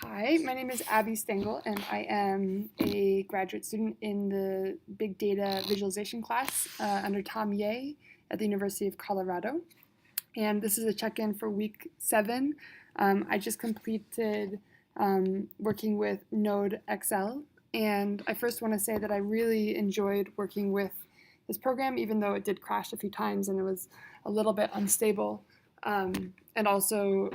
Hi, my name is Abby Stangl, and I am a graduate student in the Big Data Visualization class under Tom Ye at the University of Colorado. And this is a check-in for week 7. I just completed working with Node XL, and I first want to say that I really enjoyed working with this program, even though it did crash a few times and it was a little bit unstable. And also,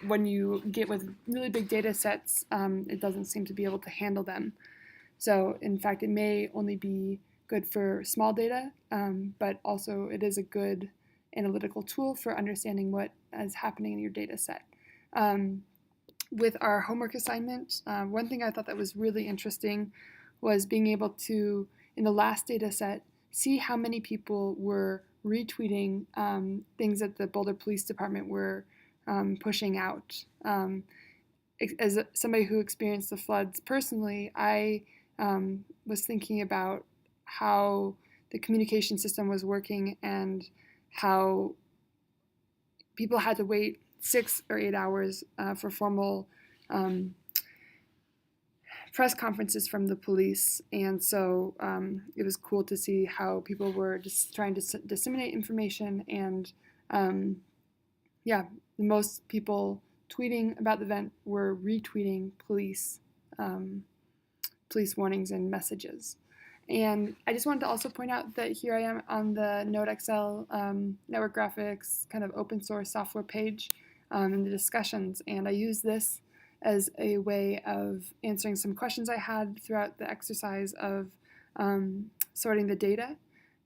when you get with really big data sets, it doesn't seem to be able to handle them. So in fact, it may only be good for small data, but also it is a good analytical tool for understanding what is happening in your data set. With our homework assignment, one thing I thought that was really interesting was being able to, in the last data set, see how many people were retweeting things that the Boulder Police Department were pushing out. As somebody who experienced the floods personally, I was thinking about how the communication system was working and how people had to wait 6 or 8 hours for formal press conferences from the police. And so it was cool to see how people were just trying to disseminate information. And most people tweeting about the event were retweeting police warnings and messages. And I just wanted to also point out that here I am on the Node XL network graphics kind of open source software page in the discussions. And I use this as a way of answering some questions I had throughout the exercise of sorting the data.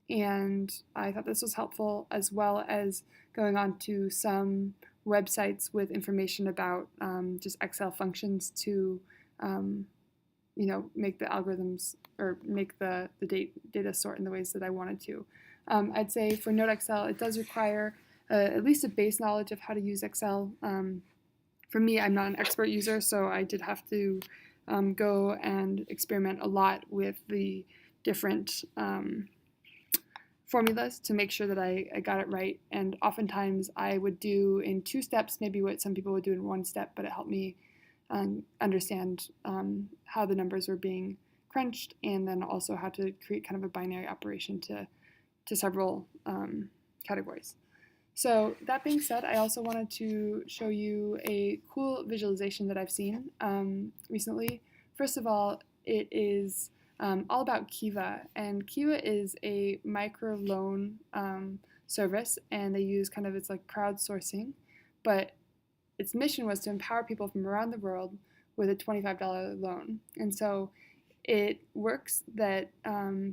And I thought this was helpful, as well as going on to some websites with information about just Excel functions to make the algorithms or make the data sort in the ways that I wanted to. I'd say for NodeXL, it does require at least a base knowledge of how to use Excel. For me, I'm not an expert user, so I did have to go and experiment a lot with the different formulas to make sure that I got it right. And oftentimes I would do in 2 steps, maybe what some people would do in 1 step, but it helped me understand how the numbers were being crunched, and then also how to create kind of a binary operation to several categories. So that being said, I also wanted to show you a cool visualization that I've seen recently. First of all, it is all about Kiva, and Kiva is a microloan service, and they use kind of, it's like crowdsourcing, but its mission was to empower people from around the world with a $25 loan. And so it works that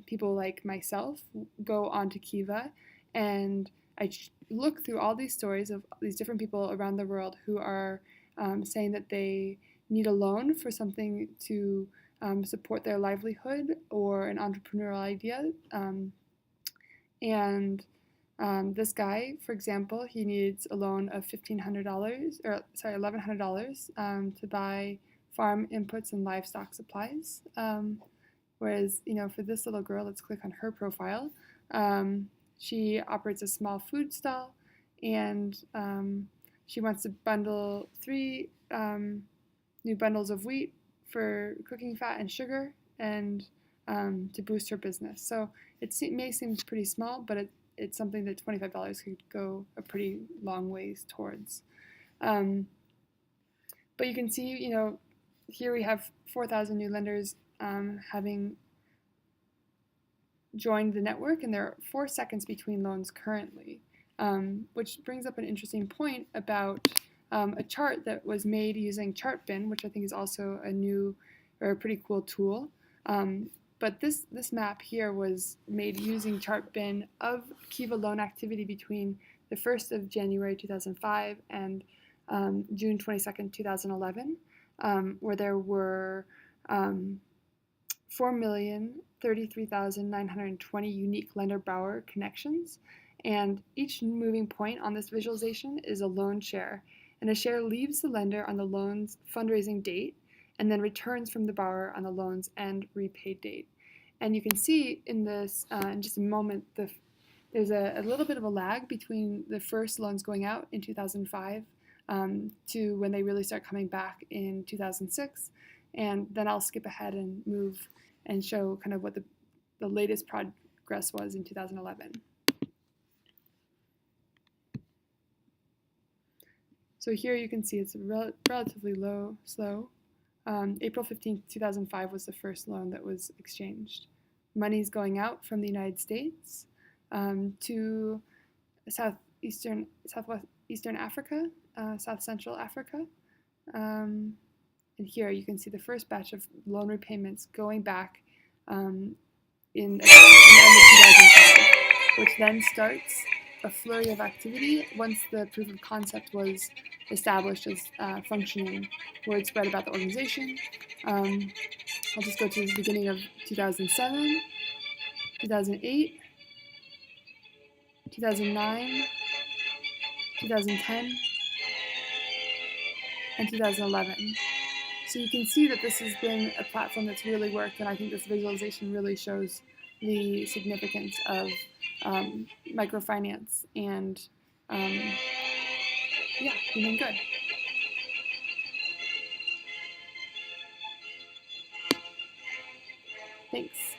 people like myself go onto Kiva, and I look through all these stories of these different people around the world who are saying that they need a loan for something to support their livelihood or an entrepreneurial idea. This guy, for example, he needs a loan of $1,100 to buy farm inputs and livestock supplies. Whereas, for this little girl, let's click on her profile. She operates a small food stall, and she wants to bundle 3 new bundles of wheat for cooking fat and sugar, and to boost her business. So it may seem pretty small, but it's something that $25 could go a pretty long ways towards. But you can see, here we have 4,000 new lenders having joined the network, and there are 4 seconds between loans currently, which brings up an interesting point about a chart that was made using Chartbin, which I think is also a new or a pretty cool tool. But this map here was made using Chartbin of Kiva loan activity between the 1st of January 2005 and June 22nd, 2011, where there were 4,033,920 unique lender-borrower connections. And each moving point on this visualization is a loan share. And a share leaves the lender on the loan's fundraising date and then returns from the borrower on the loan's end repaid date. And you can see in this, in just a moment, there's a little bit of a lag between the first loans going out in 2005 to when they really start coming back in 2006. And then I'll skip ahead and move and show kind of what the latest progress was in 2011. So here you can see it's relatively slow. April 15th, 2005 was the first loan that was exchanged. Money's going out from the United States to southeastern Africa, South Central Africa. And here you can see the first batch of loan repayments going back in the end of 2005, which then starts a flurry of activity once the proof of concept was established as functioning. Word spread about the organization. I'll just go to the beginning of 2007, 2008, 2009, 2010, and 2011. So you can see that this has been a platform that's really worked, and I think this visualization really shows the significance of microfinance and yeah, doing good. Thanks.